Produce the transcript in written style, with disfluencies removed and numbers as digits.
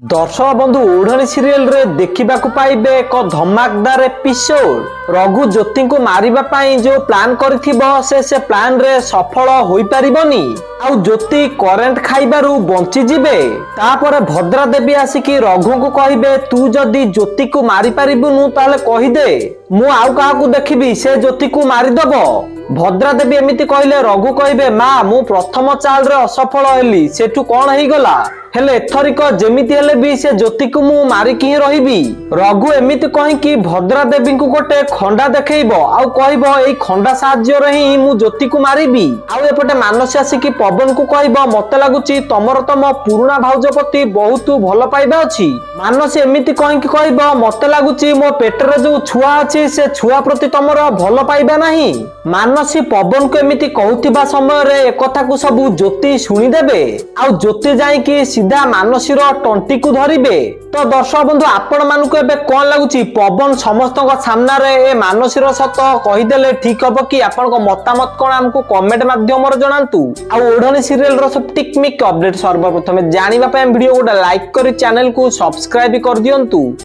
दर्शक बंधु ओढ़णी सीरियल रे देखा पाइबे एक धमाकदार एपिसोड। रघु ज्योति को मारिबा पाई जो प्लान करिथिबो से प्लान रे सफल होई परिबनी आउ ज्योति करेंट खाइबारु बंची जिबे। तापर भद्रा देवी आसिकी रघु को कहिबे तू जदी ज्योति को मारि परिबुनु ताले कहि दे मु आउ काहाकू देखिबी से ज्योति को मारिदबो। भद्रा देवी एमिति कहले रघु कहिबे मां मु प्रथम चाल रे असफल हेली सेठू कोन हेई गला हेले एथरिक जेमिति हेले भी से ज्योति को मु मारिकी ही रहिबी। रघु एमिति कहि कि भद्रा देवी को गोटे खंडा देखैबो आउ कहइबो एई खंडा साहाय्य रे ही मु ज्योति को मारिबी। आउ एपटे मानसी आसिकी पवन को कहइबो मते लागुची तमर तम पुराना भाउजपति बहुत भल पाइबा अछि। मानसी एमिति कहि कि कहइबो मते लागुची मो पेटरे जो छुआ अछि से छुआ प्रति तमर भल पाइबा नाही। मानसी पवन को एमिति कहउथिबा समय रे एकथा को सब ज्योति सुनी देबे आउ ज्योति जाई कि सीधा मानसी रो टंटी को धरिबे। तो दर्शक बंधु आपण मानकु एबे कोन लागुची पवन समस्त सामना रे ए मानसी रो सत कहि देले ठीक हबो कि आपण को मतामत कोन हमकु कमेंट माध्यम रे जणांतु। आ ओढ़णी सीरियल रो सब टिकमिक अपडेट सर्वप्रथम जानिबा पय वीडियो को लाइक करी चैनल को सब्सक्राइब कर दियंतु।